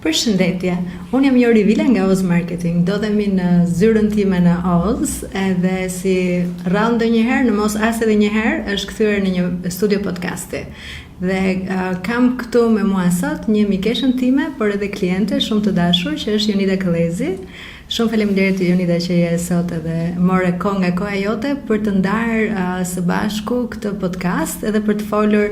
Përshëndetje, unë jam Jori Vila nga Oz Marketing, do dhemi në zyrën time në Oz, edhe si rrallë ndonjëherë, në mos as edhe njëherë, është kthyer në një studio podcasti. Dhe kam këtu me mua sot një mikeshën time, por edhe kliente shumë të dashur, që është Jonida Këllezi. Shumë faleminderit Jonida që je sot edhe more kohë nga koha jote për të ndarë së bashku këtë podcast edhe për të folur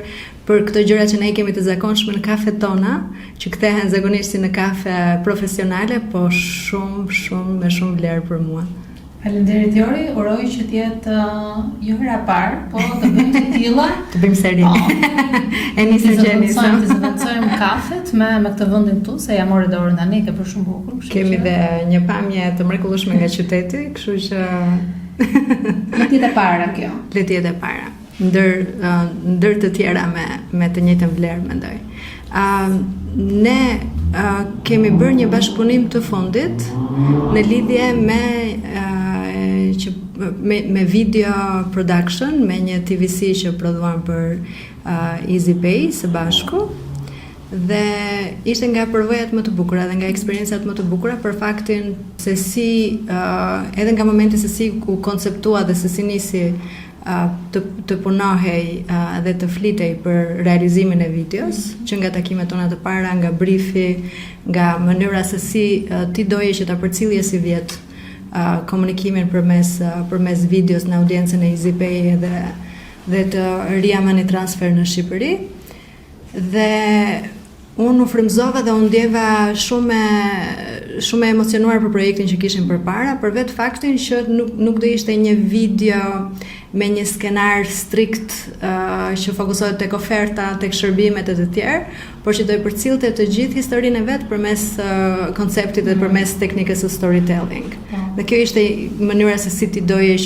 për këto gjëra që ne kemi të zakonshme në kafet tona, që kthehen zakonisht si në kafe profesionale, po shumë me shumë vlerë për mua. Faleminderit Jori, uroj që të jetë jo hera parë, po të bëjmë të tilla. Të bëjmë seri. E nisëm gjeni sa. Të zëvendësojmë kafet me këtë vendin këtu, se ja morë dorën tani, ke për shumë bukur. Kemi dhe një pamje të mrekullueshme nga qyteti, kështu që le të jetë e para kjo. Le të jetë e para. Ndër të tjera me të njëjtën vlerë, mendoj. Ne kemi bërë një bashkëpunim të fundit në lidhje me video production, me një TVC që prodhuam për EasyPay së bashku, dhe ishte nga përvojat më të bukura dhe nga eksperiencat më të bukura për faktin se si, edhe nga momenti se si u konceptua dhe se si nisi të punohej dhe të flitej për realizimin e videos, që nga takimet tona të para, nga briefi, nga mënyra se si ti doje që ta përcillje si vjet komunikimin përmes videos në audiencën e EasyPay dhe të ria money transfer në Shqipëri. Dhe unë u frymëzova dhe unë ndjeva shumë emocionuar për projektin që kishim përpara, për vetë faktin që nuk do ishte një video me një skenar strikt që fokusohet tek oferta, tek shërbimet e të tjerë, por që do i përcillte të gjithë historinë e vet përmes konceptit dhe përmes teknikës së storytelling. Dhe kjo ishte mënyra se si ti doje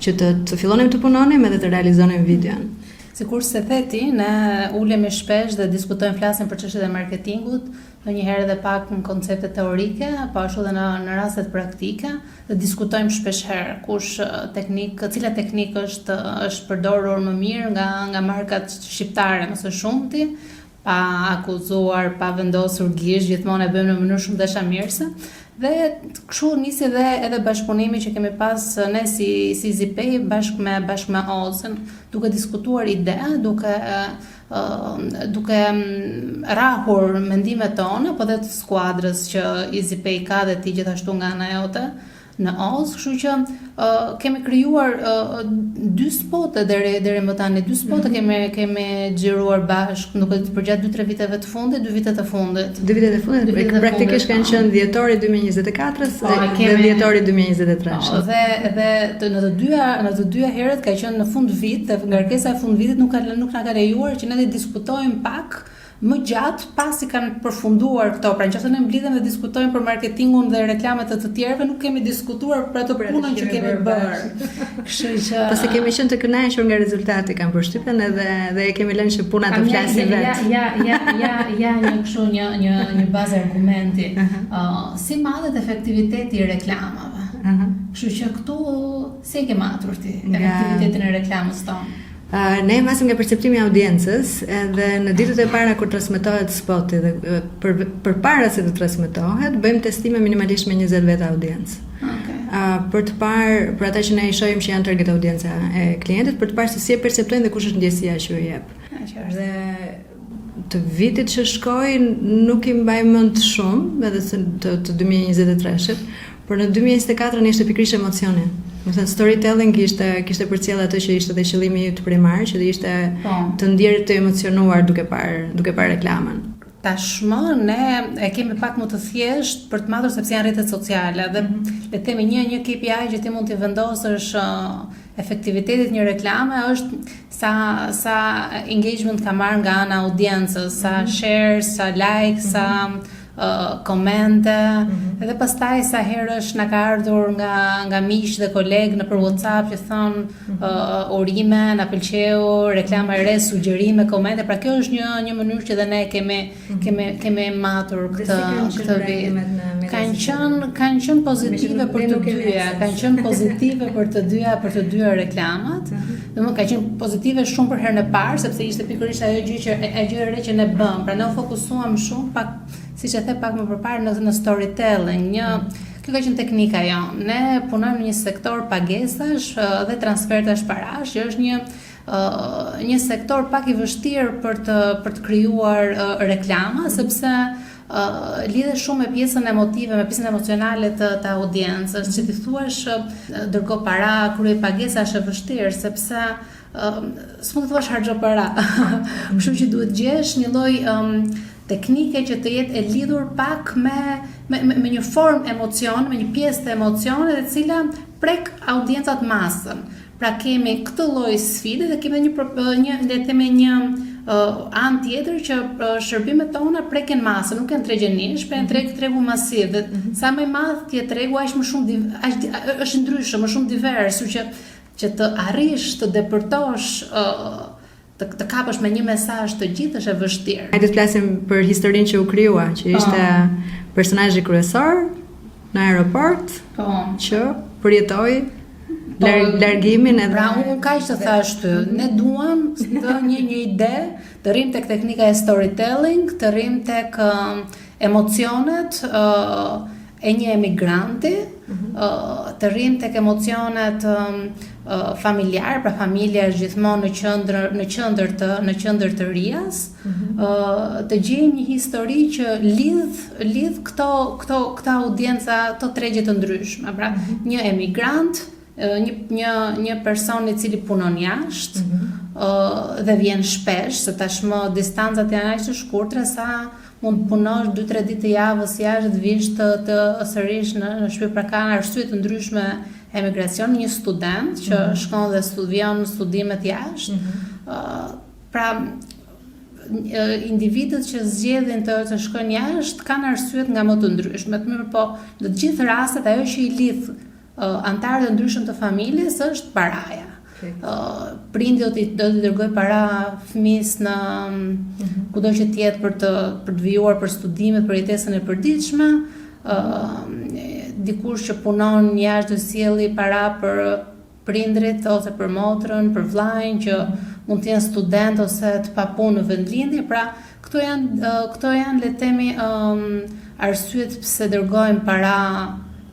që të fillonim të punonim edhe të realizonim videon. Sikur se theti, ne ulemi shpesh dhe diskutojmë, flasim për çështjet e marketingut, ndonjëherë edhe pak në koncepte teorike, po ashtu edhe në rastet praktike, dhe diskutojmë shpesh herë cila teknikë është përdorur më mirë nga markat shqiptare, mëse shumti, pa akuzuar, pa vendosur gishtë, gjithmonë e bëjmë në mënyrë shumë dashamirëse. Dhe kështu nisi edhe bashkëpunimi që kemi pas ne si EasyPay bashkë me Ozën, duke diskutuar ide, duke rrahur mendimet tona, po dhe të skuadrës që EasyPay ka dhe ti gjithashtu nga ana jote në Oz, kështu që kemi krijuar 2 spote deri më tani, 2 spote kemi xhiruar bashkë, nuk e di përgjatë 2-3 viteve të fundit, 2 vitet të fundit. 2 vitet e fundit, praktikisht kanë qenë dhjetori 2024 dhe dhjetori 2023. Dhe në të dyja herët ka qenë në fund vit, dhe ngarkesa e fund vitit nuk na ka lejuar që ne të diskutojmë pak më gjatë pasi kanë përfunduar këto. Pra nëse ne mblidhem dhe diskutojmë për marketingun dhe reklamet e të tjerëve, nuk kemi diskutuar për atë punën që kemi bërë. Kështu që pasi kemi qenë të kënaqur nga rezultati, kanë përshtypjen edhe e kemi lënë që puna të flasë vetë. Ja një kështu një bazë argumenti. Si madhet efektiviteti i reklamave. Kështu që këtu si e ke matur ti efektivitetin e reklamës tonë? Ne masim nga perceptimi i audiencës, edhe në ditët e para kur transmetohet spoti dhe përpara se të transmetohet, bëjmë testime minimalisht me 20 veta audiencë. Për të parë, për ata që ne i shohim që janë target audienca e klientit, për të parë se si e perceptojnë dhe kush është ndjesia që u jep. Dhe të vitit që shkoi nuk i mbaj mend shumë, edhe të 2023-shit, por në 2024 ishte pikërisht emocioni. Storytelling kishte përcjell atë që ishte dhe qëllimi yt primar, që ishte të ndjerë të emocionuar duke parë reklamën. Tashmë ne e kemi pak më të thjesht për të matur sepse janë rrjetet sociale dhe le të themi një KPI që ti mund të vendosësh efektivitetit një reklame është sa engagement ka marrë nga ana audiencës, sa shares, sa likes, sa komente, edhe pastaj sa herësh na ka ardhur nga miq dhe kolegë nëpër WhatsApp që thonë urime, na pëlqeu, reklama e re, sugjerime, komente. Pra kjo është një mënyrë që dhe ne kemi matur këtë vit. Kanë qenë pozitive për të dyja, kanë qenë pozitive për të dyja reklamat. Domethënë ka qenë pozitive shumë për herën e parë sepse ishte pikërisht ajo gjë e re që ne bëm. Pra ne u fokusuam shumë pak, siç e the pak më përpara në storytelling. Kjo ka qenë teknika jonë. Ne punojmë në një sektor pagesash dhe transfertash parash, që është një sektor pak i vështirë për të krijuar reklama, sepse lidhet shumë me pjesën emotive, me pjesën emocionale të audiencës, që ti thuash dërgo para, kryej pagesa është e vështirë sepse s'mund të thuash harxho para. Kështu që duhet gjesh një lloj teknike që të jetë e lidhur pak me një formë emocion, me një pjesë të emocionit e cila prek audiencat masën. Pra kemi këtë lloj sfide dhe kemi një anë tjetër që shërbimet tona preken masën, nuk janë tregjenish, pra janë tregu masiv. Dhe sa më i madh ti tregu aq më shumë është ndryshe, më shumë divers, që të arrish të depërtosh të kapësh me një mesazh të gjithë është e vështirë. Hajde të flasim për historinë që u krijua, që ishte personazhi kryesor në aeroport, që përjetoi largimin edhe. Pra unë kaq të thash ty, ne duam të një ide, të rrim tek teknika e storytelling, të rrim tek emocionet e një emigranti, të rrim tek emocionet familjar, pra familja është gjithmonë në qendër të rias, të gjejmë një histori që lidh këto audienca, këto tregje të ndryshme, pra një emigrant, një person i cili punon jashtë dhe vjen shpesh, se tashmë distancat janë aq të shkurtra sa mund të punosh 2-3 ditë të javës jashtë, vish të sërish në shtëpi, pra ka arsye të ndryshme emigracion, një student që shkon dhe studion studimet jashtë. Pra individët që zgjedhin të shkojnë jashtë kanë arsyet nga më të ndryshme, po në të gjithë rastet ajo që i lidh antarët e ndryshëm të familjes është paraja. Prindi do t'i dërgoj para fëmis në kudo që tjetë për të vijuar për studimet, për jetesën e përditshme, dikush që punon jashtë do sjelli para për prindrit ose për motrën, për vllajën që mund të jenë student ose të papunë në vendlindje, pra këto janë le të themi arsyet pse dërgojmë para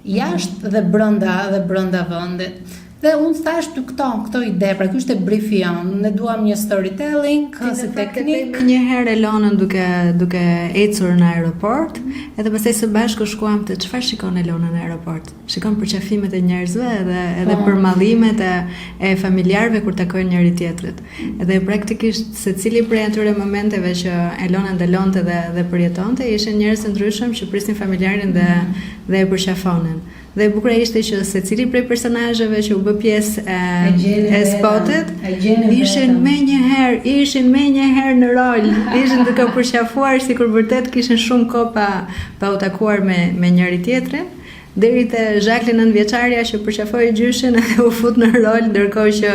jashtë dhe brenda vendit. Dhe unë thash ty këto ide, pra ky është briefi jonë. Ne duam një storytelling, si teknik. Një herë Elonën duke ecur në aeroport, edhe pastaj së bashku shkuam te çfarë shikon Elona në aeroport. Shikon përqafimet e njerëzve edhe përmallimet e familjarëve kur takojnë njëri tjetrit. Edhe praktikisht secili prej atyre momenteve që Elona ndalonte dhe përjetonte, ishin njerëz të ndryshëm që prisnin familjarin dhe e përqafonin. Dhe e bukur ishte që secili prej personazheve që u bë pjesë e spotit ishin me një herë në rol, ishin duke përqafuar sikur vërtet kishin shumë kohë pa u takuar me njëri tjetrin, deri te Jacqueline 9-vjeçaria që përqafoi gjyshin dhe u fut në rol, ndërkohë që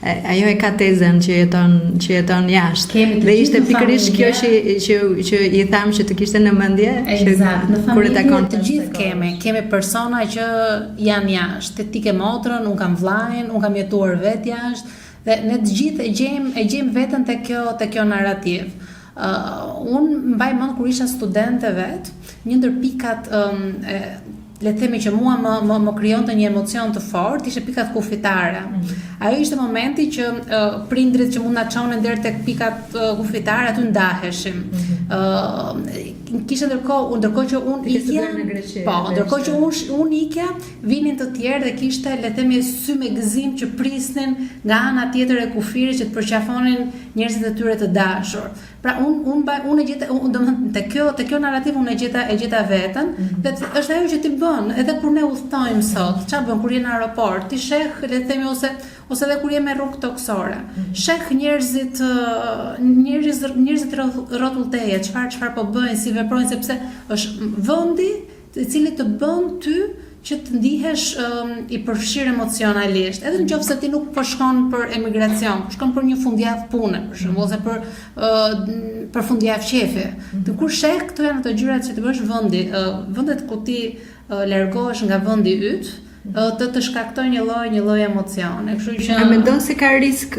ajo e ka tezën që jeton jashtë. Dhe ishte pikërisht kjo që i tham që të kishte në mendje. Eksakt, në familje të gjithë kemi persona që janë jashtë. Ti ke motrën, unë kam vllajën, unë kam jetuar vetë jashtë, dhe ne të gjithë e gjejmë veten te kjo narrativ. Unë mbaj mend kur isha studente vet, një ndër pikat le të themi që mua më krijonte një emocion të fortë, ishte pikat kufitare. Ajo ishte momenti që prindrit që mund na çonin deri tek pikat kufitare aty ndaheshim. Kishte ndërkohë që unë ikja, ndërkohë që unë ikja, vinin të tjerë dhe kishte le të themi sy me gëzim që prisnin nga ana tjetër e kufirit që të përqafonin njerëzit e tyre të dashur. Pra unë e gjeta, domethënë te kjo narrativ unë e gjeta veten, dhe është ajo që ti bën, edhe kur ne udhtojmë sot, çfarë bën kur je në aeroport, ti sheh le të themi ose edhe kur je me rrugë toksore. Sheh njerëzit rrotullteje, çfarë po bëjnë, si veprojnë, sepse është vendi i cili të bën ty që të ndihesh i përfshirë emocionalisht, edhe nëse ti nuk po shkon për emigracion, po shkon për një fundjavë pune, për shembull, ose për fundjavë qefi. Të kur sheh këto janë ato gjërat që të bësh vendet ku ti largohesh nga vendi yt, të shkaktoj një lloj emocione. Kështu që a mendon se ka risk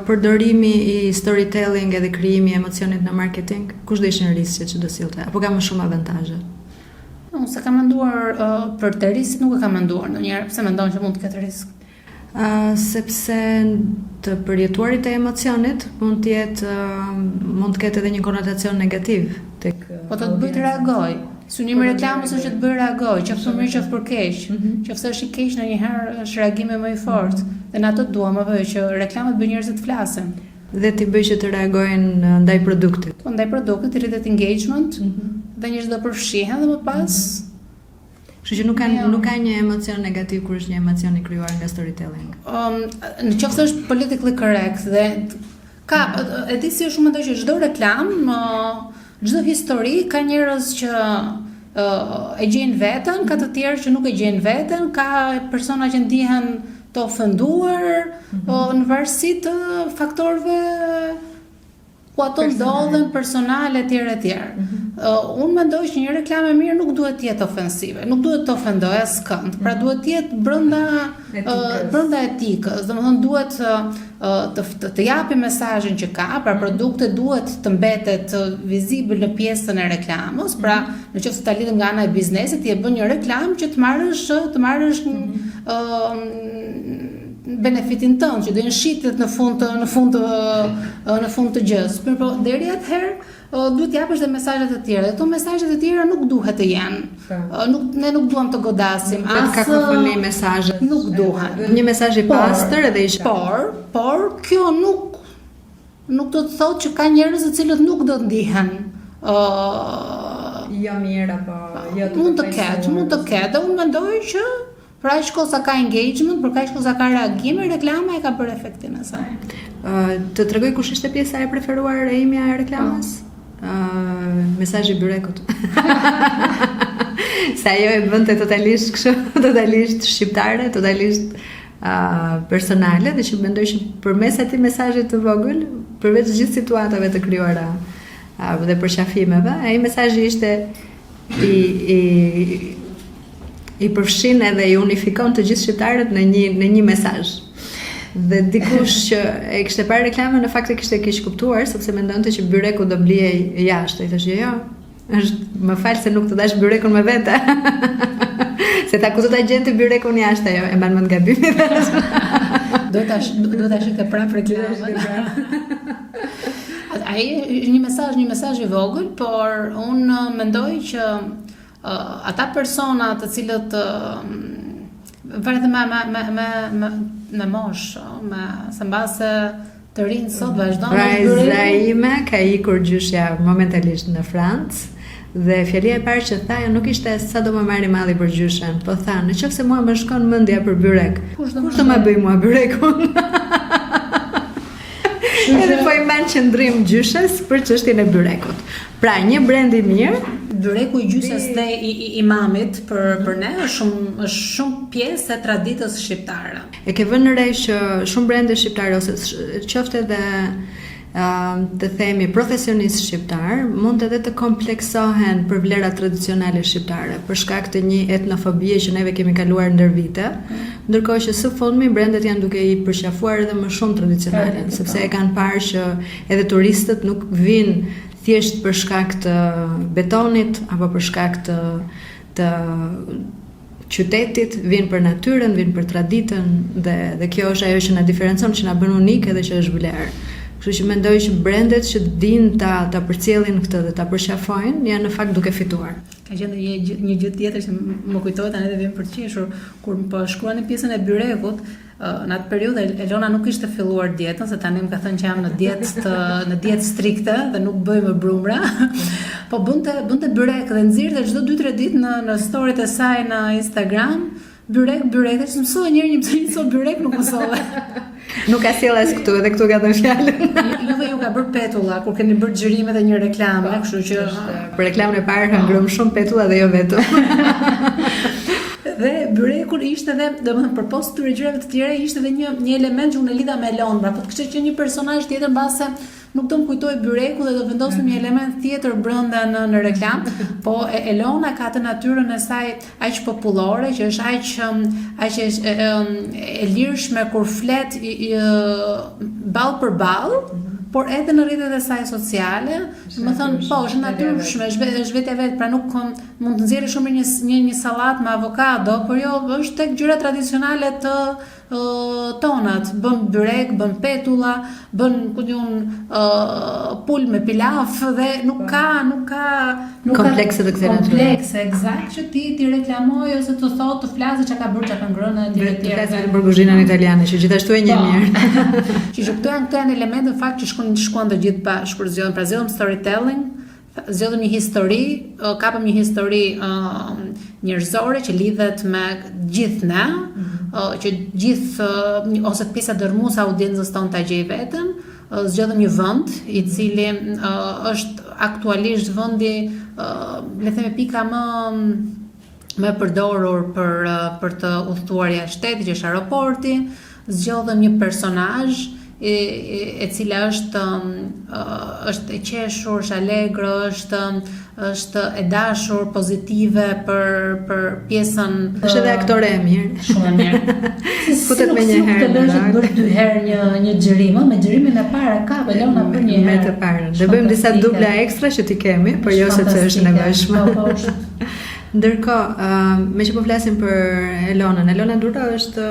përdorimi i storytelling edhe krijimi i emocionit në marketing? Kush do ishin riskët që do sillte? Apo ka më shumë avantazhe? Unë se kam menduar për të risk, nuk e kam menduar ndonjëherë, pse mendon që mund të ketë risk? Sepse të përjetuarit e emocionit mund të ketë edhe një konotacion negativ tek po të bëj të reagoj. Synimi i reklamës është që të bëj reagoj, qoftë mirë qoftë për keq. Qoftë është i keq ndonjëherë është reagimi më i fortë. Dhe në ato duam apo që reklamat bëjnë njerëzit të flasin. Dhe ti bëj që të reagojnë ndaj produktit. Po ndaj produktit rritet engagement, dhe njerëzit do përfshihen dhe më pas. Kështu që nuk ka një emocion negativ kur është një emocion i krijuar nga storytelling. Në qoftë është politically correct dhe ka e di si është mendoj që çdo reklam, çdo histori ka njerëz që e gjejnë veten, ka të tjerë që nuk e gjejnë veten, ka persona që ndihen të ofenduar në varësi të faktorëve ku ato ndodhen personale etj. Unë mendoj që një reklam e mirë nuk duhet të jetë ofensive, nuk duhet të ofendojë askënd. Pra duhet të jetë brenda etikës, domethënë duhet të japi mesazhin që ka, pra produkti duhet të mbetet vizibël në pjesën e reklamës, pra nëse ta lidhim nga ana e biznesit, ti e bën një reklam që të marrësh benefitin tënd, që do të shitet në fund të gjës. Por deri atëherë duhet japësh dhe mesazhe të tjera. Ato mesazhe të tjera nuk duhet të jenë. Ne nuk duam të godasim as kakofoni mesazhe. Nuk duhet. Një mesazh i pastër edhe i qartë. Por kjo nuk do të thotë që ka njerëz të cilët nuk do të ndihen jo mirë apo jo të mund të ketë. Unë mendoj që për aq kohë sa ka engagement, për aq kohë sa ka reagim, reklama e ka bërë efektin e saj. Të tregoj kush ishte pjesa e preferuar e imja e reklamës? Mesazhi i byrekut. Sa ajo e bënte totalisht shqiptare, totalisht personale, dhe që mendoj që përmes atij mesazhi të vogël, përveç gjithë situatave të krijuara dhe përqafimeve, ai mesazhi ishte i përfshin edhe i unifikon të gjithë shqiptarët në një mesazh. Dhe dikush që e kishte parë reklamën në fakt e kishte keq kuptuar, sepse mendonte që byreku do blihej jashtë. I thashë jo, është më fal se nuk të dash byrekun me vete. Se ta ku do ta gjente byrekun jashtë ajo, e mban mend gabimin. Do ta shikte prapë reklamën. Ai është një mesazh i vogël, por unë mendoj që ata persona të cilët varet me moshë, se mbase të rinë sot vazhdon. Vajza ime ka ikur gjyshja momentalisht në Francë dhe fjalia e parë që tha nuk ishte sa do më marri malli për gjyshen, po tha nëse mua më shkon mendja për byrek, kush do më bëj mua byrekun? Edhe po i mban qëndrim gjyshes për çështjen e byrekut. Pra një brand i mirë, byreku i gjyshes dhe i mamit për ne është shumë pjesë e traditës shqiptare. E ke vënë re që shumë brende shqiptare ose qoftë edhe të themi profesionist shqiptar mund edhe të kompleksohen për vlerat tradicionale shqiptare për shkak të një etnofobie që neve kemi kaluar ndër vite, ndërkohë që së fundmi brendet janë duke i përqafuar edhe më shumë tradicionale, sepse e kanë parë që edhe turistët nuk vinë thjesht për shkak të betonit apo për shkak të qytetit, vinë për natyrën, vinë për traditën dhe kjo është ajo që na diferencon, që na bën unik edhe që është vlerë. Kështu që mendoj që brendet që din ta përcjellin këtë dhe ta përqafojnë janë në fakt duke fituar. Ka qenë një gjë tjetër që më kujtohet tani dhe vjen për qeshur kur po shkruani pjesën e byrekut. Në atë periudhë Elona nuk ishte filluar dietën, se tani më ka thënë që jam në dietë strikte dhe nuk bëj më brumra. Po bënte byrek dhe nxirrte çdo 2-3 ditë në storyt e saj në Instagram. Byrek, që mësoj një sot byrek nuk mësove. Nuk ka sjell as këtu, edhe këtu ka thënë fjalën. Juve ju ka bërë petulla kur keni bërë xhirime dhe një reklame, kështu që për reklamën e parë ka ngrënë shumë petulla dhe jo vetëm. dhe byreku ishte edhe, domethënë përpos këtyre gjërave të tjera ishte edhe një element që unë e lidha me Elon, pra po të kishte që një personazh tjetër mbase nuk do më kujtoj byreku dhe do vendosim një element tjetër brenda në reklam, po Elona ka të natyrën e saj aq popullore që është aq e lirshme kur flet ball për ball, por edhe në rrjetet e saj sociale, më thënë, po, është natyrshme, është vetë e vetë, pra nuk mund të nxjerrë shumë një sallat me avokado, por jo, është tek gjëra tradicionale të tonat, bën byrek, bën petulla, bën pul me pilaf dhe nuk ka komplekse të kësaj natyre. Komplekse, eksakt, që ti reklamoj ose të thotë të flasë çka ka bërë, çka ka ngrënë etj. Të flasë për kuzhinën italiane, që gjithashtu e një mirë. Që këto janë elemente në fakt që shkuan të gjithë bashkë për zgjedhjen, pra zgjedhëm storytelling, zgjedhëm një histori, kapëm një histori njerëzore që lidhet me gjithë ne, që gjithë ose pjesa dërmuese audiencës tonë ta gjej veten, zgjedhëm një vend i cili është aktualisht vendi, le të themi pika më përdorur për të udhëtuar jashtë shtetit, që është aeroporti, zgjedhëm një personazh e cila është e qeshur, është alegre, është e dashur, pozitive për pjesën. Është edhe aktore e mirë. Shumë e mirë. Futet me një herë. Të lëshë bërë 2 herë një xhirim, me xhirimin e parë ka Elona për një herë. Me të parën. Dhe bëjmë disa dubla ekstra që ti kemi, por jo se të është nevojshme. Ndërkohë, me që po flasim për Elonën, Elona Dura është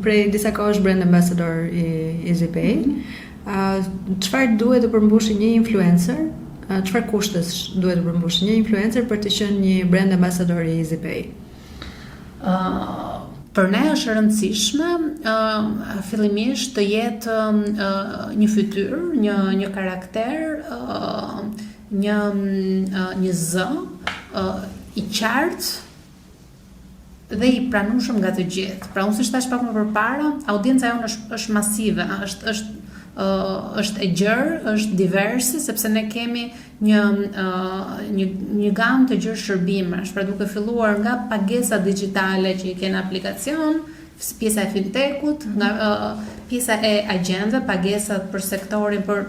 prej disa kohësh brand ambassador i EasyPay. Çfarë duhet të përmbushë një influencer? Çfarë kushtesh duhet të përmbushë një influencer për të qenë një brand ambassador i EasyPay? Për ne është e rëndësishme fillimisht të jetë një fytyrë, një karakter, një zë i qartë dhe i pranueshëm nga të gjithë. Pra unë si thash pak më përpara, audienca jonë është masive, është e gjerë, është diverse, sepse ne kemi një gamë të gjerë shërbimesh, pra duke filluar nga pagesa digjitale që i ke në aplikacion, pjesa e fintechut, nga pjesa e agjendëve, pagesat për sektorin, për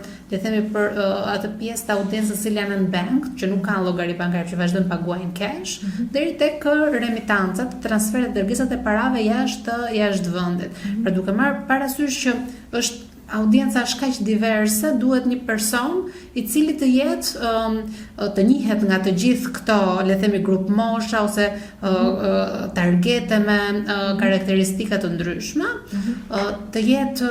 atë pjesë të audiencës që janë në bank, që nuk kanë llogari bankare, që vazhdojnë paguajnë cash, deri tek remitancat, transferet, dërgesat e parave jashtë vendit. Pra duke marrë parasysh që është audienca është kaq diverse, duhet një person i cili të jetë të njihet nga të gjithë këto, le të themi grup mosha ose targete me karakteristika të ndryshme, të jetë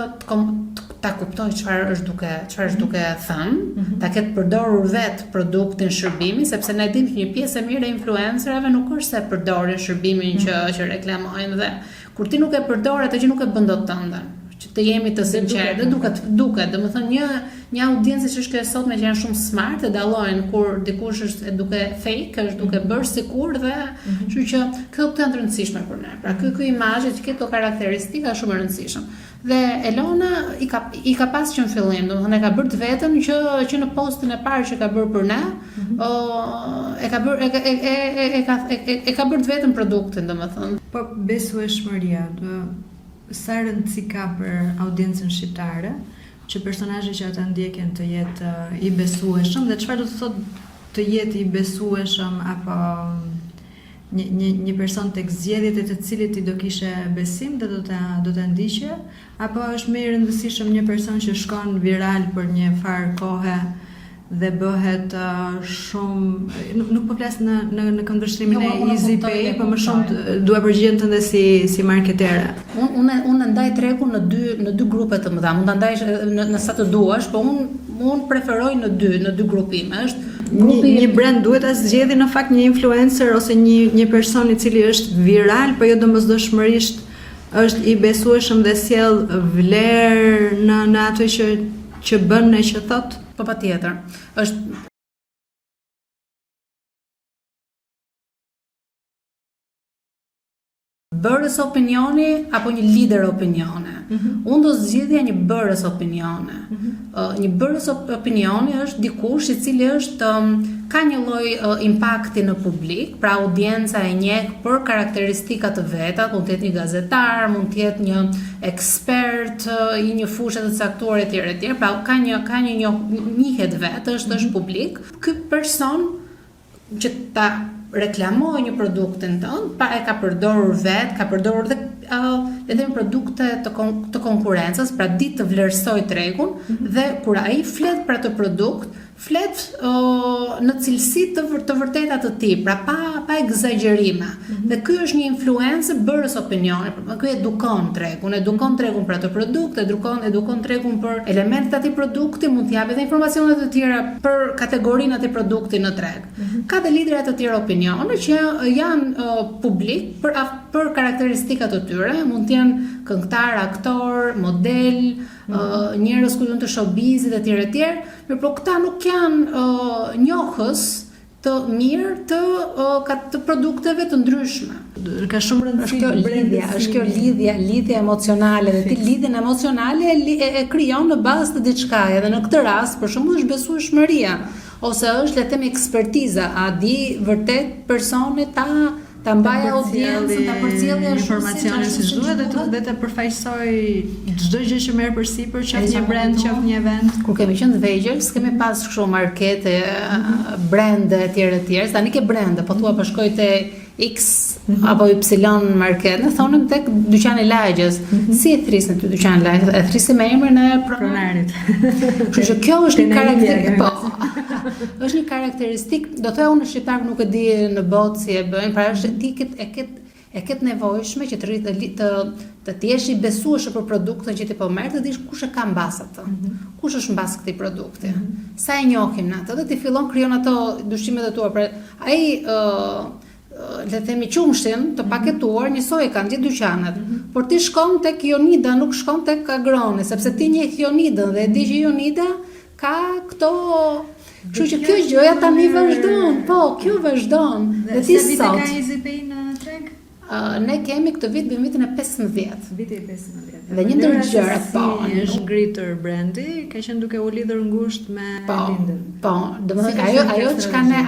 ta kuptoj çfarë është duke thënë, ta ketë përdorur vetë produktin, shërbimin, sepse ne dimë që një pjesë e mirë e influencerave nuk është se përdorin shërbimin që reklamojnë, dhe kur ti nuk e përdor atë që nuk e bën dot tënden, që të jemi të sinqertë, duket, domethënë një audiencë që është kjo e sotme që janë shumë smart e dallojnë kur dikush është duke fake, është duke bërë sikur, dhe kështu që këto janë të rëndësishme për ne. Pra ky imazh që këto karakteristika është shumë e rëndësishme. Dhe Elona i ka pas që në fillim, domethënë e ka bërë të vetën që në postin e parë që ka bërë për ne, e ka bërë të vetën produktin, domethënë. Po besueshmëria, sa rëndësi ka për audiencën shqiptare që personazhi që ata ndjekin të jetë i besueshëm, dhe çfarë do të thotë të jetë i besueshëm, apo një person tek zgjedhjet e të cilit ti do kishe besim dhe do ta ndiqje, apo është më i rëndësishëm një person që shkon viral për një farë kohe dhe bëhet shumë, nuk po flas në këndvështrimin e EasyPay, po më shumë dua përgjigjen tënde si marketere. Unë ndaj tregun në dy grupe të mëdha. Mund ta ndajsh në sa të duash, po unë preferoj në dy grupime. Është një brand duhet ta zgjedhë në fakt një influencer ose një person i cili është viral, po jo domosdoshmërisht është i besueshëm dhe sjell vlerë në ato që bën e që thot. Po patjetër. Është bërës opinioni apo një lider opinione. Unë do zgjidhja një bërës opinione. Një bërës opinioni është dikush i cili është ka një lloj impakti në publik, pra audienca e njeh për karakteristika të veta, mund të jetë një gazetar, mund të jetë një ekspert i një fushë të caktuar etj. Pra ka një njihet vetë, është publik. Ky person që ta reklamoj një produktin tënd, pa e ka përdorur vetë, ka përdorur edhe produkte të konkurrencës, pra ditë të vlerësoj tregun, dhe kur ai flet për atë produkt, flet në cilësi të vërteta të tij, pra pa egzagjerime. Dhe ky është një influencë bërës opinione, ky edukon tregun për atë produkt, edukon tregun për elementet e atij produkti, mund t'i jap edhe informacione të tjera për kategorinë e atij produkti në treg. Ka dhe lidera të tjera opinione që janë publik për karakteristikat të tyre, mund të jenë këngëtar, aktor, model, njerëz ku janë të showbizit etj. Por këta nuk janë njohës të mirë të produkteve të ndryshme. Ka shumë rëndësi Është kjo lidhja emocionale, dhe ti lidhjen emocionale e krijon në bazë të diçkaje, dhe në këtë rast për shembull është besueshmëria, ose është le të themi ekspertiza, a di vërtet personi ta mbaj audiencën, ta përcjellë informacionin siç duhet dhe të përfaqësoj çdo gjë që merr përsipër, qoftë një brand, qoftë një event. Kur kemi qenë të vegjël, s'kemi pas kështu markete, brande etj. Tani ke brande, po thua po shkoj te X apo Y market, në thonëm tek dyqani lagjes. Si e thrisën ty dyqan lagjes? E thrisë me emrin e pronarit. Kështu që kjo është një karakteristik. Është një karakteristik, do të thoya unë shqiptar nuk e di në botë si e bëjnë, pra është e ket nevojshme që të jesh i besueshëm për produktin që ti po merr, të dish kush e ka mbas atë. Kush është mbas këtij produkti? Sa e njohim ne atë, dhe ti fillon krijon ato dyshimet e tua. Pra ai le të themi qumshin të paketuar njësoj kanë gjithë dyqanet. Por ti shkon tek Jonida, nuk shkon tek Agroni, sepse ti njeh Jonidën dhe e di që Jonida ka këto. Kështu që kjo gjëja tani vazhdon. Po, kjo vazhdon. Dhe ti sot ka EasyPay në treg? Ne kemi këtë vit, vitin e 15. Viti i 15. Dhe një ndër gjëra është ngritur brandi, ka qenë duke u lidhur ngushtë me Lindën. Po, domethënë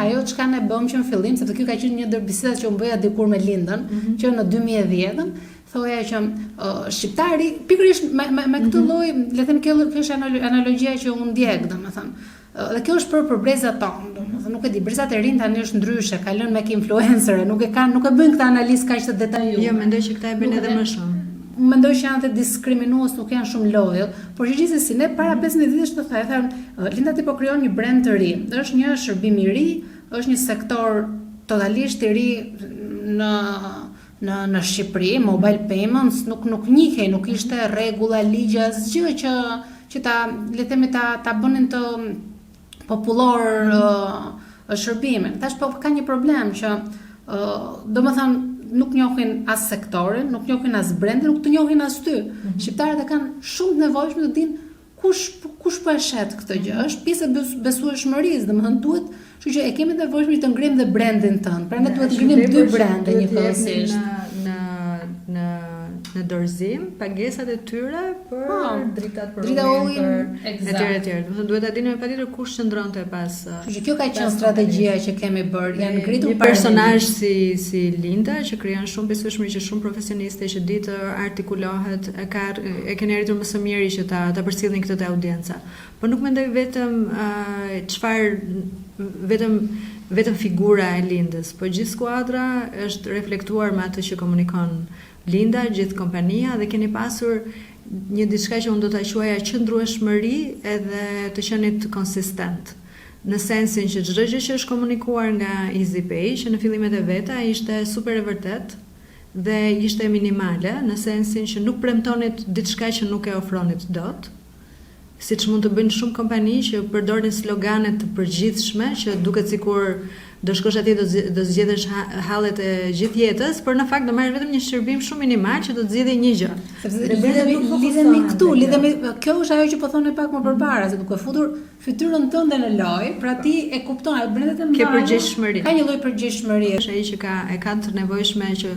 ajo çka ne bëm që në fillim, sepse kjo ka qenë një ndër bisedat që u bëja dikur me Lindën, që në 2010-ën, thoya që shqiptari pikërisht me këtë lloj, le të themi kjo është analogjia që unë ndjek, domethënë. Dhe kjo është për brezat tonë, domethënë nuk e di, brezat e rinë tani është ndryshe, ka lënë me influencerë, nuk e bëjnë këtë analizë kaq të detajuar. Jo, mendoj që këta e bëjnë edhe më shumë. Mendoj që janë të diskriminues, nuk janë shumë loyal, por gjithsesi ne para 15 ditësh të them, Linda ti po krijon një brand të ri. Është një shërbim i ri, është një sektor totalisht i ri në Shqipëri, mobile payments, nuk njihej, nuk ishte rregulla, ligje, asgjë që ta le të themi ta bënin të popullor shërbimin. Tash po ka një problem që domethënë nuk njohin as sektorin, nuk njohin as brandin, nuk të njohin as ty. Shqiptarët e kanë shumë të nevojshëm të dinë kush po e shet këtë gjë. Është pjesë e besueshmërisë, domethënë duhet, kështu që e kemi nevojshëm të ngrimë dhe brandin tënd. Pra ne duhet të ngrimë dy brande njëkohësisht. Në dorëzim, pagesat e tyre për dritat për etj. Do duhet ta dinë patjetër kush qëndronte pas. Kështu që kjo ka qenë strategjia që kemi bërë. Janë ngritur një personazh si Linda që krijon shumë besueshmëri, që shumë profesioniste, që di të artikulohet, e kanë arritur më së miri që ta përcjellin këtë te audienca. Por nuk mendoj vetëm figura e Lindës, po gjithë skuadra është reflektuar me atë që komunikon Linda, gjithë kompania, dhe keni pasur një diçka që unë do ta quaja qëndrueshmëri edhe të qenit konsistent. Në sensin që çdo gjë që është komunikuar nga EasyPay, që në fillimet e veta ishte super e vërtet dhe ishte minimale, në sensin që nuk premtonit diçka që nuk e ofronit dot. Siç mund të bëjnë shumë kompani që përdorin slogane të përgjithshme që duket sikur do shkosh atje do zgjedhësh hallet e gjithë jetës, por në fakt do marrësh vetëm një shërbim shumë minimal që do të zgjidhë një gjë. Sepse lidhemi këtu, kjo është ajo që po thonë pak më përpara, se duke futur fytyrën tënde në lojë, pra ti e kupton, brendet e ke përgjegjshmëri. Ka një lloj përgjegjshmërie. Është ai që ka të nevojshme që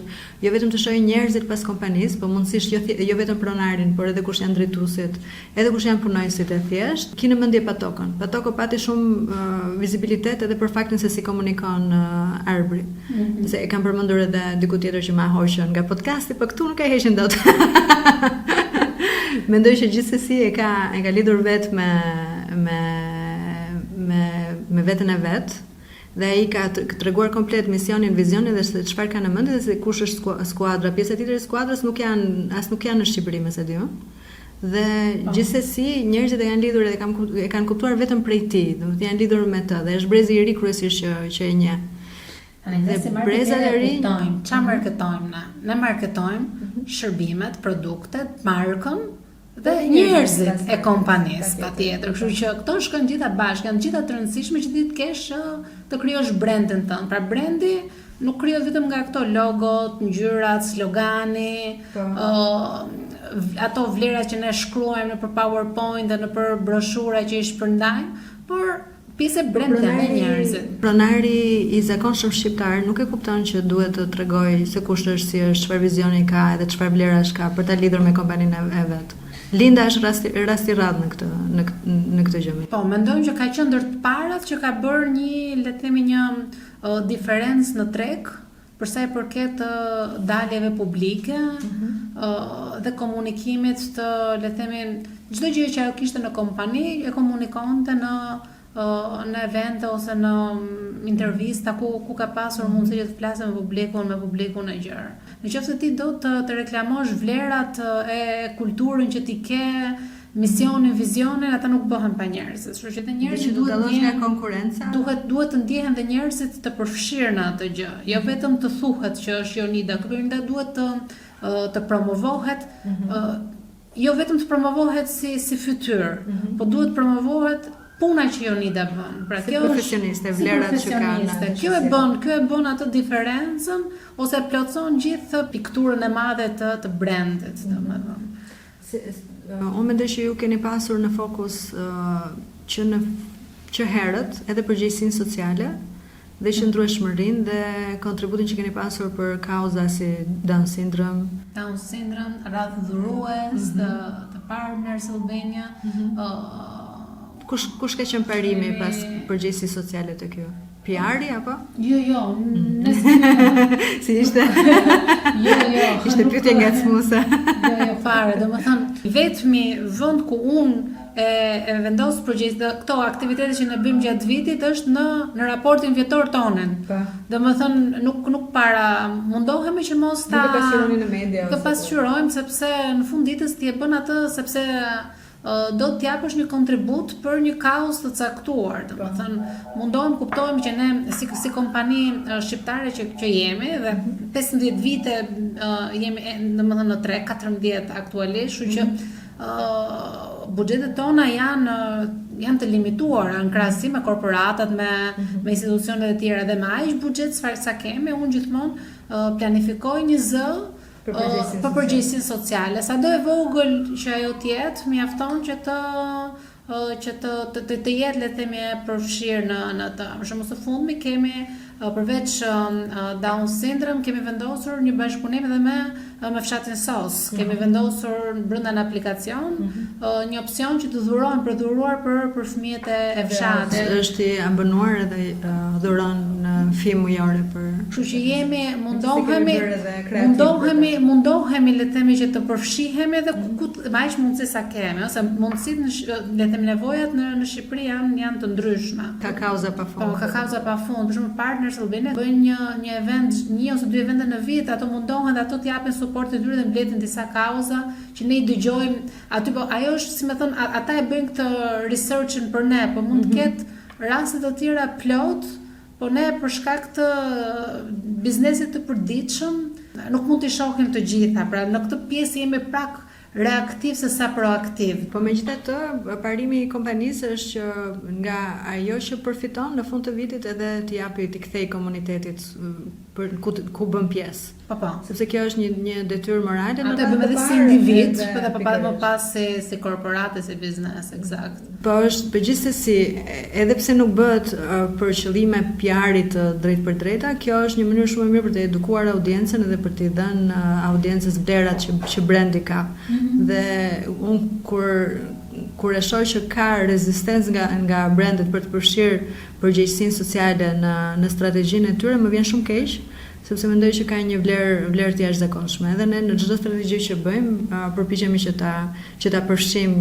jo vetëm të shohë njerëzit pas kompanisë, por mundësisht jo vetëm pronarin, por edhe kush janë drejtuesit, edhe kush janë punonësit e thjesht. Ki në mendje Patokën. Patoko pati shumë vizibilitet edhe për faktin se si komunikon arbri. Se e kam përmendur edhe diku tjetër që ma hoqën nga podcasti, por këtu nuk e heqin dot. Mendoj që gjithsesi e ka lidhur vetë me veten e vet, dhe ai ka treguar komplet misionin, vizionin dhe se çfarë ka në mendje dhe se kush është skuadra. Pjesa tjetër e skuadrës nuk janë në Shqipëri, më së di. Dhe gjithsesi njerëzit e kanë lidhur dhe e kanë kuptuar vetëm prej tij, domethënë janë lidhur me të dhe është brezi i ri kryesisht që e njeh. Dhe brezat e ri, çfarë marketojmë ne? Ne marketojmë shërbimet, produktet, markën dhe njerëzit e kompanisë, patjetër. Kështu që këto shkojnë gjitha bashkë, janë gjitha të rëndësishme që ti të kesh të krijosh brandin tënd. Pra brendi nuk krijohet vetëm nga këto logot, ngjyrat, slogani, ato vlerat që ne shkruajmë nëpër PowerPoint dhe nëpër broshura që i shpërndajmë, por pjesë e brandit janë njerëzit. Pronari i zakonshëm shqiptar nuk e kupton që duhet të tregoj se kush është, si është, çfarë vizioni ka edhe çfarë vlerash ka për ta lidhur me kompaninë e vet. Linda është rasti radh në këtë gjë. Po, mendojmë që ka qenë ndër të parat që ka bërë një diferencë në treg për sa i përket daljeve publike dhe komunikimit të, le të themi, çdo gjë që ajo kishte në kompani e komunikonte në evente ose në intervista ku ka pasur mundësi të flasë me publikun e gjerë. Nëse ti do të reklamosh vlerat e kulturën që ti ke, misionin, vizionin, ata nuk bëhen pa njerëzit. Kështu që njerëzit duhet të nga konkurenca. Duhet të ndjehen dhe njerëzit të përfshirë në atë gjë. Jo vetëm të thuhet që është Jonida, Jonida duhet të promovohet. Jo vetëm të promovohet si fytyrë, po duhet promovohet puna që Jonida bën. Pra kjo profesioniste, vlerat që kanë. Kjo e bën atë diferencën ose plotson gjithë pikturën e madhe të brandit, domethënë. Unë mendoj që ju keni pasur në fokus që herët edhe përgjegjësinë sociale dhe qëndrueshmërinë dhe kontributin që keni pasur për kauza si Down syndrome, radhë dhurues, të Partners Albania. Kush ka qenë parimi pas përgjegjësisë sociale të kjo? PR-i apo? Jo. Si ishte? Jo. Ishte pyetje ngacmuese. Jo, fare. Domethënë, vetmi vend ku unë e vendos këto aktivitete që ne bëjmë gjatë vitit është në raportin vjetor tonen. Domethënë, nuk mundohemi që mos ta pasqyrojmë në media. Të pasqyrojmë sepse në fund ditës ti e bën atë sepse do të japësh një kontribut për një kauzë të caktuar. Domethënë, mundohem kuptojmë që ne si kompani shqiptare që jemi dhe 15 vite jemi domethënë në 3-14 aktualisht, kështu që buxhetet tona janë të limituara në krahasim me korporatat, me institucionet e tjera dhe me aq buxhet sa kemi, unë gjithmonë planifikoj një zë për përgjegjësinë sociale. Sado e vogël që ajo të jetë, mjafton që të jetë, le të themi, përfshirë në të. Për shembull, së fundmi kemi përveç Down syndrome kemi vendosur një bashkëpunim edhe me fshatin SOS. Kemi vendosur brenda në aplikacion një opsion që të dhurojnë për dhuruar për fëmijët e fshatit. Është i abënuar edhe dhuron fëmijë mujore për. Kështu që jemi mundohemi le të themi që të përfshihemi edhe ku më aq mundësi sa kemi, ose mundësitë le të themi nevojat në Shqipëri janë të ndryshme. Ka kauza pafund. Po, ka kauza pafund. Për shembull, Partners Albania bëjnë një event, një ose dy evente në vit, ato mundohen dhe ato të japin suport të tyre dhe mbledhin disa kauza që ne i dëgjojmë aty. Po ajo është, si më thon, ata e bëjnë këtë researchin për ne, po mund të ketë raste të tjera plot, po ne për shkak të biznesit të përditshëm nuk mund të shohim të gjitha. Pra në këtë pjesë jemi reaktiv se sa proaktiv. Po megjithatë, parimi i kompanisë është që nga ajo që përfiton në fund të vitit edhe t'i kthej komunitetit për ku bën pjesë. Po. Sepse kjo është një detyrë morale. Atë bëjmë edhe si individ, po dhe më pas si korporate, si biznes, eksakt. Po është përgjithsesi, edhe pse nuk bëhet për qëllime PR-it të drejt për drejta, kjo është një mënyrë shumë e mirë për të edukuar audiencën edhe për t'i dhënë audiencës vlerat që brendi ka. Dhe unë kur e shoh që ka rezistencë nga brendet për të përfshirë përgjegjësinë sociale në strategjinë e tyre, më vjen shumë keq, sepse mendoj që ka një vlerë të jashtëzakonshme. Edhe ne në çdo strategji që bëjmë, përpiqemi që ta përfshijmë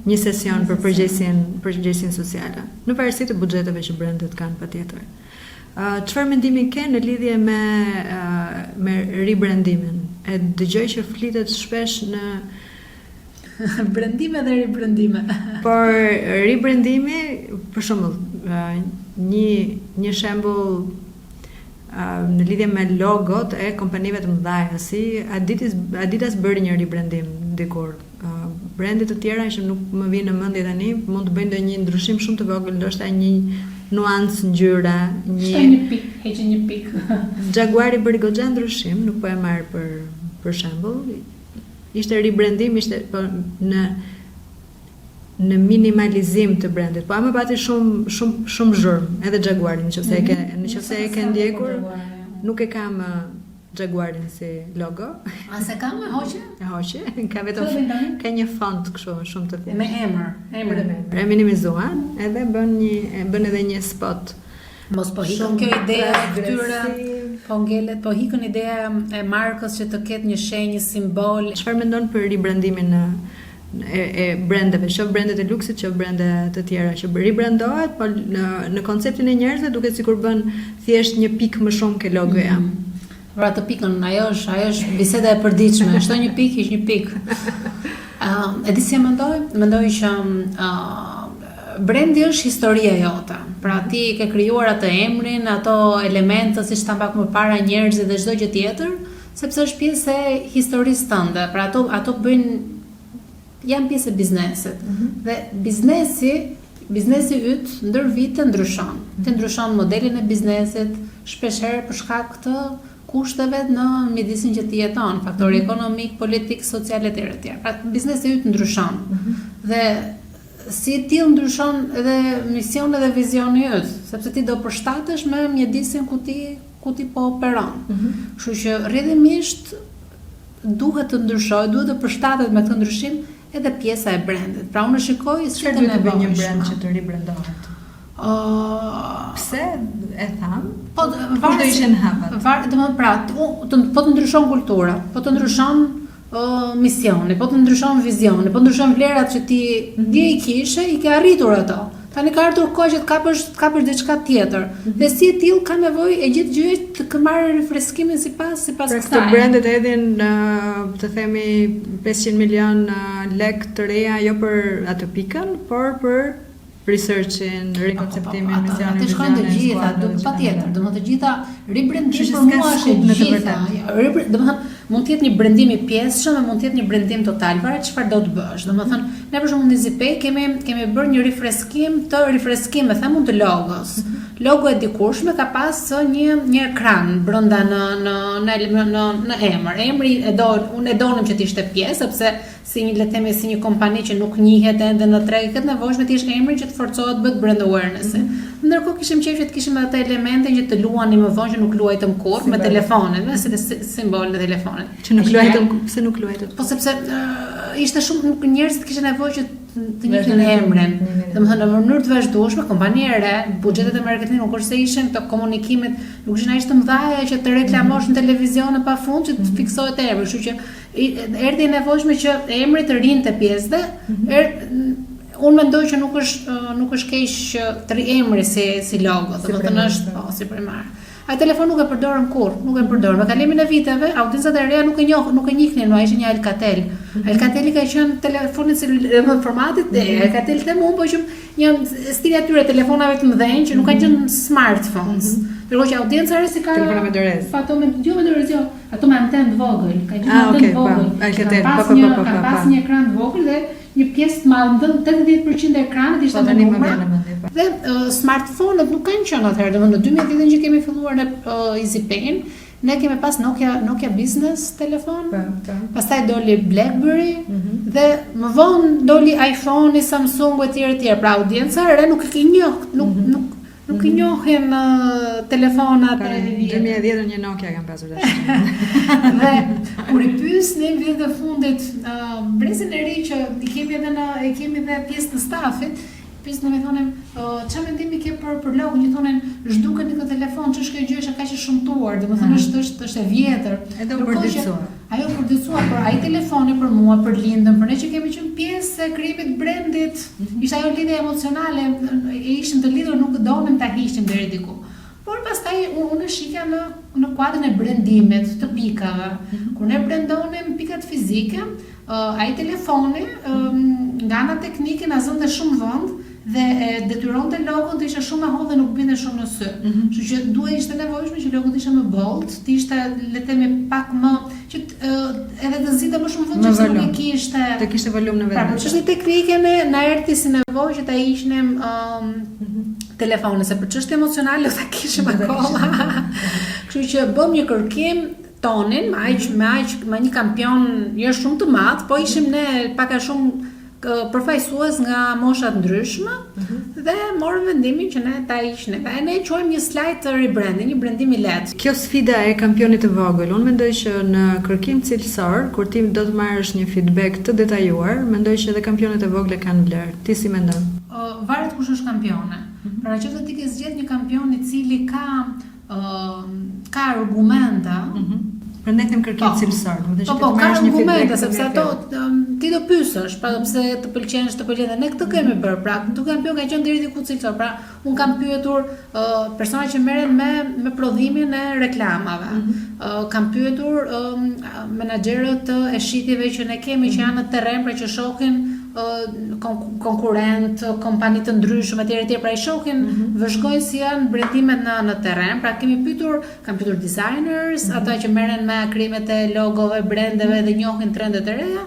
një sesion për përgjegjësinë sociale, në varësi të buxheteve që brendet kanë patjetër. Çfarë mendimi ke në lidhje me ribrandimin? E dëgjoj që flitet shpesh në brandime dhe ribrandime. Por ribrandimi, për shembull, një shembull në lidhje me logot e kompanive të mëdha, si Adidas bëri një ribrandim dikur. Brende të tjera që nuk më vijnë në mendje tani, mund të bëjnë ndonjë ndryshim shumë të vogël, ndoshta një nuancë ngjyra, heqë një pikë. Jaguari bëri goxha ndryshim, nuk po e marr për shembull. Ishte ribrandim, ishte në minimalizim të brandit. Po më pati shumë zhurmë, edhe Jaguarin, nëse e ke ndjekur, nuk e kam Jaguarin si logo. A se kam e hoqe? E hoqe, ka një font kështu shumë të thjeshtë. Me emër. E minimizuan, edhe bën edhe një spot. Mos po hikën kjo ideja e këtyre, po ngelet, po hikën ideja e markës që të ketë një shenjë, simbol. Çfarë mendon për ribrandimin e brendeve, qoftë brendet e luksit, qoftë brende të tjera që ribrandohet, po në konceptin e njerëzve duket sikur bën thjesht një pikë më shumë ke logoja. Pra të pikën, ajo është biseda e përditshme, shto një pikë, ish një pikë. E di si mendoj që brendi është historia jote. Pra ti ke krijuar atë emrin, ato elemente siç ta mbak më para njerëzit dhe çdo gjë tjetër, sepse është pjesë e historisë tënde. Pra ato janë pjesë e biznesit. Dhe biznesi yt ndër vite ndryshon. Ti ndryshon modelin e biznesit, shpeshherë për shkak të kushteve në mjedisin që ti jeton, faktori ekonomik, politik, social etj. Pra biznesi yt ndryshon. Dhe si ti ndryshon edhe misioni dhe vizioni yt, sepse ti do përshtatesh me mjedisin ku ti po operon. Kështu që rrjedhimisht duhet të ndryshoj, duhet të përshtatet me këtë ndryshim edhe pjesa e brandit. Pra unë shikoj si të nevojshme një brand që të ribrandohet. Pse e tham? Po do ishin hapat. Po të ndryshon kultura, po të ndryshon misioni, po të ndryshon vizioni, po të ndryshon vlerat që ti dje i kishe, i ke arritur ato. Tani ka ardhur kohë që të kapësh diçka tjetër. Dhe si e tillë ka nevojë e gjithë gjëja të marrë rifreskimin sipas kësaj. Këto brandet hedhin të themi 500 milion lek të reja jo për atë pikën, por për researchin, rikonceptimin, misionin, të shkojnë të gjitha, patjetër, domethënë të gjitha ribrandim për mua është e gjitha. Domethënë mund të jetë një brandim i pjesëshëm, mund të jetë një brandim total, varet çfarë do të bësh. Domethënë ne për shembull në Zipay kemi bërë një rifreskim, them unë të logos. Logo e dikurshme ka pas një ekran brenda në emër. Emri unë e donim që të ishte pjesë, sepse si një kompani që nuk njihet ende në treg, këtë nevojshme të ishte emri që të forcohet bëhet brand awareness. Ndërkohë kishim qejf që të kishim ato elemente që të luanim më vonë që nuk luajtëm kurrë me telefonin, si simbolin e telefonit. Që nuk luajtëm, pse nuk luajtëm? Po sepse ishte shumë njerëzit kishin nevojë që të njihin emrin. Domethënë në mënyrë të vazhdueshme, kompania e re, buxhetet e marketingut kurse ishin këto komunikimet, nuk ishin aq të mëdha që të reklamosh në televizion pafund që të fiksohet emri, kështu që erdhi e nevojshme që emri të rinte pjesë dhe unë mendoj që nuk është keq që të emri si logo, domethënë është si primar. ai telefon nuk e përdorëm kurrë, nuk e përdorëm. Me kalimin e viteve, audiencat e reja nuk e njihnin, ai ishte një Alcatel. Alcatel ka qenë telefonit në formatit Alcatel them unë, po që një stili atyre telefonave të mëdhenj që nuk kanë qenë smartphones. Ndërkohë që audienca e si ka telefona me dorez. Ato me dorez, ato me antenë të vogël, ka një antenë të vogël. Alcatel, Ka pas një ekran të vogël dhe një pjesë të madhe, 80% e ekranit ishte me numra. Dhe smartphone-ët nuk kanë qenë atëherë, domethënë në 2010 që kemi filluar në EasyPay, ne kemi pas Nokia Business telefon, pastaj doli BlackBerry dhe më vonë doli iPhone, Samsung e tjerë. Pra audienca e re nuk e nuk i njohin telefonat e vjetra. 2010 një Nokia kam pasur tash. Dhe kur i pyesnim vitet e fundit brezin e ri që i kemi edhe pjesë të stafit, pjesë më thonin, çfarë mendimi ke për logun? Një thonin, zhduket një telefon, ç'është kjo gjë që kaq e shumtuar, domethënë është e vjetër. Edhe u përditësua. Ajo përditësua, por ai telefoni për mua, për lindën, për ne që kemi qenë pjesë e krijimit brandit, ishte ajo lidhje emocionale, ishim të lidhur, nuk donim ta hiqnim deri diku. Por pastaj unë shikja në kuadrin e brandimit të pikave. Kur ne brandonim pikat fizike, ai telefoni nga ana teknike na zënte shumë vend dhe detyronte logon të ishte shumë e hollë dhe nuk binte shumë në sy. Kështu që duhej ishte nevojshme që logon të ishte më bold, të ishte le të themi pak më që edhe të zinte më shumë vend që nuk kishte. Të kishte volum në vetë. Pra, por çështja teknike na erdhi si nevojë që ta hiqnim telefonin, se për çështje emocionale ta kishim akoma. Kështu që bëm një kërkim tonin, me një kampion jo shumë të madh, po ishim ne pak a shumë përfaqësues nga mosha të ndryshme dhe morëm vendimin që ne ta hiqnim. Dhe ne quajmë një slide të rebranding, një brandim i lehtë. Kjo sfida e kampionit të vogël, unë mendoj që në kërkim cilësor, kur ti do të marrësh një feedback të detajuar, mendoj që edhe kampionet e vogla kanë vlerë. Ti si mendon? Varet kush është kampione. Pra nëse ti ke zgjedh një kampion i cili ka argumenta, prandaj them kërkim cilësor, do të thotë që marrësh një feedback, sepse ato ti do pyesësh, pra pse të pëlqen, dhe ne këtë kemi bërë. Pra, këtu kampion ka qenë deri diku cilësor. Pra, un kam pyetur persona që merren me prodhimin e reklamave. Kam pyetur menaxherët e shitjeve që ne kemi që janë në terren, pra që shohin konkurrent, kompani të ndryshme etj. Pra i shohin, vëzhgojnë si janë brandimet në terren. Pra kam pyetur designers, ata që merren me krimet e logove, brandeve dhe njohin trendet e reja,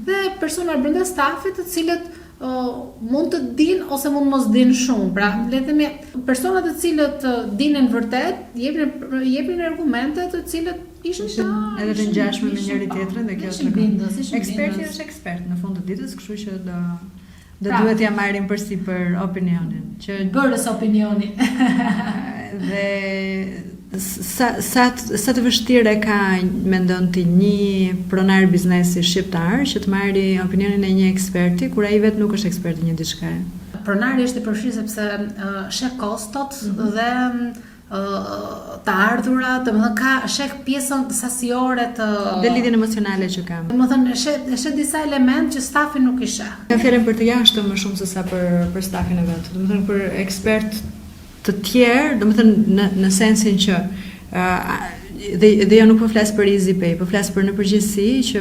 dhe persona brenda stafit të cilët mund të dinë ose mund mos dinë shumë. Pra, le të themi, personat të cilët dinin vërtet, jepin argumente të cilët ishin edhe të ngjashme me njëri tjetrin dhe kjo është eksperti është ekspert në fund të ditës, kështu që do duhet ja marrim përsipër opinionin, që bërës opinioni. Dhe sa të vështirë ka mendon ti një pronar biznesi shqiptar që të marrë opinionin e një eksperti kur ai vetë nuk është ekspert në një diçka. Pronari është i përfshirë sepse sheh kostot dhe të ardhurat, domethënë sheh pjesën sasiore dhe lidhjen emocionale që ka. Domethënë sheh disa elementë që stafi nuk i sheh. Ka fjalën për të jashtëm më shumë se sa për stafin e vet. Domethënë për ekspert të tjerë, domethënë në sensin që dhe jo nuk po flas për EasyPay, po flas për në përgjithësi që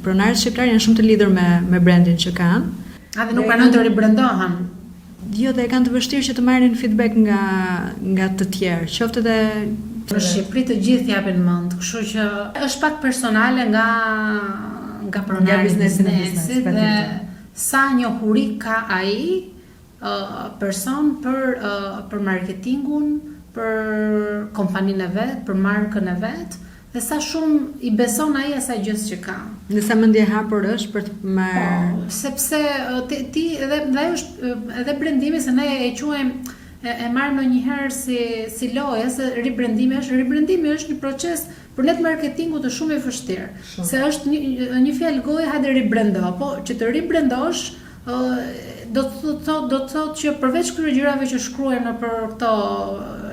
pronarët shqiptar janë shumë të lidhur me brandin që kanë. Dhe nuk pranojnë të ribrandohen. Jo, dhe kanë të vështirë që të marrin feedback nga të tjerë. Qoftë edhe në Shqipëri të gjithë japin mend, kështu që është pak personale nga pronari i biznesit dhe sa njohuri ka ai person për marketingun, për kompaninë e vet, për markën e vet, dhe sa shumë i beson ai asaj gjës që ka. Dhe sa mendje hapur është për të marrë. Sepse ti edhe brandimi, se ne e quajmë e marrë ndonjëherë si lojë, se ribrandimi është një proces për net marketingu të shumë i vështirë. Se është një fjalë goje, hajde ribrando, po që të ribrandosh do të thotë që përveç këtyre gjërave që shkruajmë nëpër këto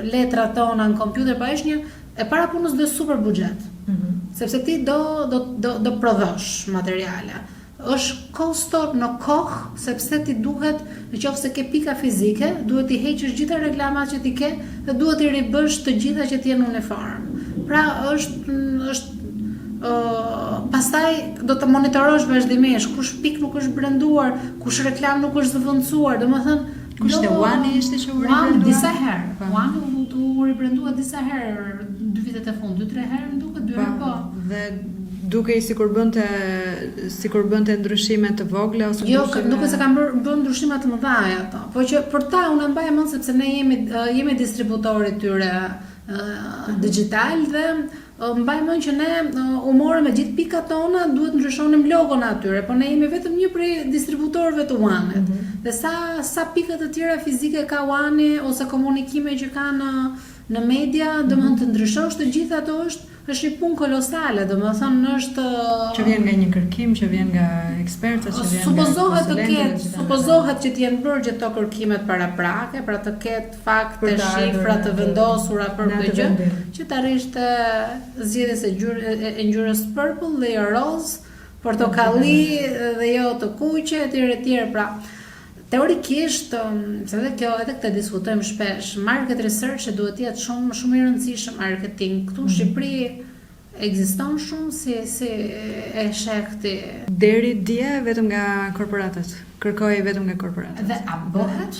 letra tona në kompjuter, pa është një e para punës dhe super buxhet. Sepse ti do prodhosh materiale. është kostor në kohë, sepse ti duhet, nëse ke pika fizike, duhet i heqësh gjitha reklamat që ti ke dhe duhet i ribësh të gjitha që ti jenë uniform. Pra pastaj do të monitorosh vazhdimisht kush pik nuk është brenduar, kush reklam nuk është zëvendësuar, domethënë kush te One ishte që u ribrendua disa herë. One u ribrendua disa herë 2 vitet e fundit, 2-3 herë, më duket 2 herë po. Dhe dukej sikur bënte ndryshime të vogla ose jo, duket se kanë bërë ndryshime të mëdha ato. Po që për ta unë mbaj mend sepse ne jemi distributorë tyre digital dhe mbaj mend që ne u morëm me gjithë pikat tona, duhet ndryshonim logon atyre, po ne jemi vetëm një prej distributorëve të One-it. Dhe sa pika të tjera fizike ka One-i ose komunikime që ka në media, domethënë të ndryshosh të gjitha ato është një punë kolosale, domethënë është që vjen nga një kërkim, që vjen nga ekspertët, që vjen supozohet që të jenë bërë gjithë ato kërkimet paraprake, pra të ketë fakte, shifra të vendosura për këtë gjë, që të arrish të zgjedhjes e ngjyrës purple dhe jo roz, portokalli dhe jo të kuqe etj. Pra teorikisht, se edhe këtë diskutojmë shpesh, market research duhet të jetë shumë i rëndësishëm marketing. Këtu në Shqipëri ekziston shumë si e sheh ti. Deri dje vetëm nga korporatat. Kërkoj vetëm nga korporatat. Dhe a bëhet?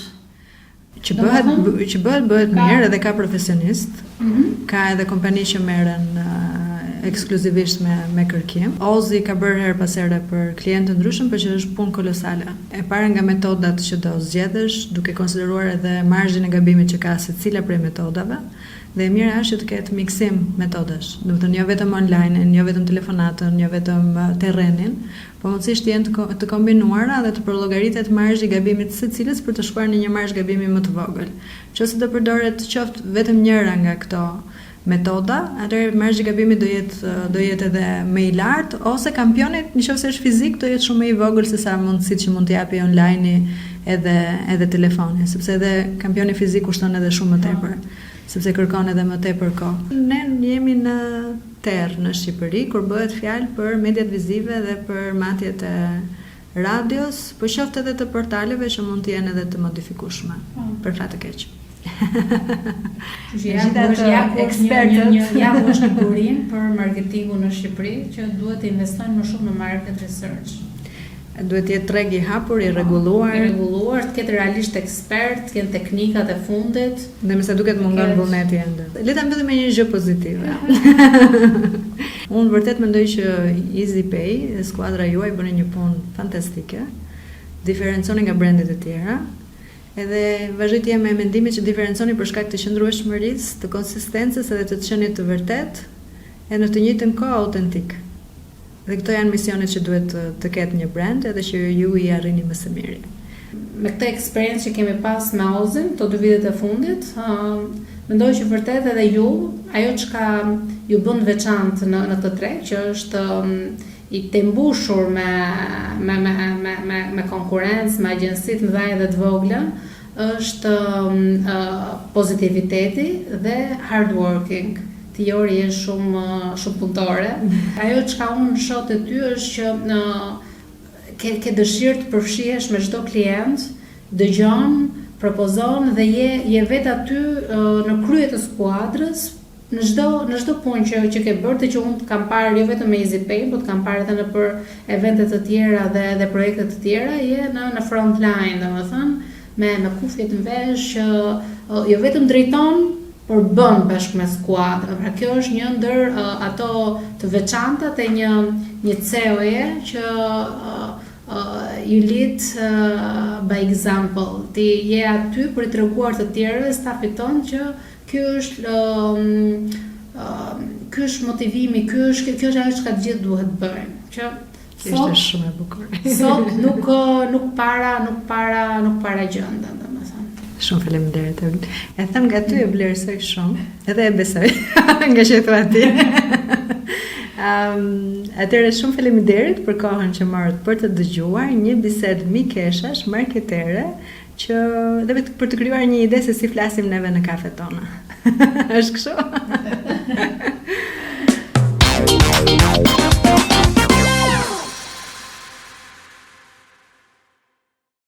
Që bëhet mirë edhe ka profesionist. Ka edhe kompani që merren ekskluzivisht me kërkim. Ozi ka bërë her pas here për klientë ndryshëm, por që është punë kolosale. E para nga metodat që do zgjedhësh, duke konsideruar edhe marzhin e gabimit që ka secila prej metodave, dhe e mira është që të ketë miksim metodash. Do të thonë jo vetëm online, jo vetëm telefonatën, jo vetëm terrenin, po mundësisht jenë të kombinuara dhe të përllogaritet marzhi i gabimit secilës për të shkuar në një marzh gabimi më të vogël. Nëse do përdoret qoftë vetëm njëra nga këto metoda, atëherë marzhi i gabimit do jetë edhe më i lartë, ose kampioni nëse është fizik do jetë shumë më i vogël se sa mundësitë që mund të japi online edhe telefoni, sepse edhe kampioni fizik kushton edhe shumë më tepër, sepse kërkon edhe më tepër kohë. Ne jemi në terr në Shqipëri kur bëhet fjalë për mediat vizive dhe për matjet e radios, por qoftë edhe të portaleve që mund të jenë edhe të modifikueshme, për fat të keq. Ja është një burim për marketingun në Shqipëri që duhet të investojnë më shumë në market research. Duhet të jetë treg i hapur, i rregulluar, të ketë realisht ekspert, të kenë teknikat e fundit. Dhe me sa duket mungon vullneti ende. Le ta mbyllim me një gjë pozitive. Unë vërtet mendoj që EasyPay, skuadra juaj bënë një punë fantastike. Diferenconi nga brendet e tjera. Edhe vazhdoj me mendimin që diferenconi për shkak të qëndrueshmërisë, të konsistencës edhe të qeniet të vërtet, e në të njëjtën kohë autentik. Dhe këto janë misionet që duhet të ketë një brand edhe që ju i arrini më së miri. Me këtë eksperiencë që kemi pas me Ozin, këto 2 vitet e fundit, mendoj që vërtet edhe ju, ajo çka ju bën veçantë në këtë treg, që është i të mbushur me konkurrencë, me agjensit më mëdha dhe të vogla, është pozitiviteti dhe hard working. Ti Jori je shumë punëtore. Ajo çka unë shoh te ty është që ke dëshirë të përfshihesh me çdo klient, dëgjon, propozon dhe je vetë aty në krye të skuadrës. Në çdo punë që ke bërë, dhe që unë kam parë jo vetëm me EasyPay, por të kam parë edhe në për evente të tjera dhe projekte të tjera, je në front line, domethënë, me kufjet në vesh, jo vetëm drejton, por bën bashkë me skuadrën. Pra kjo është një ndër ato të veçantat e një CEO-je që you lead by example. Ti je aty për të treguar të tjerëve, stafit tonë që ky është motivimi, kjo është ajo që të gjithë duhet bëjmë. Që është shumë e bukur. Sot nuk para gjënda, domethënë. Shumë faleminderit. E them nga ty e vlerësoj shumë, edhe e besoj nga që thua ti. Atëherë shumë faleminderit për kohën që morët për të dëgjuar një bisedë mikeshash, marketere, që dhe për të krijuar një ide se si flasim neve në kafet tona. Është kështu?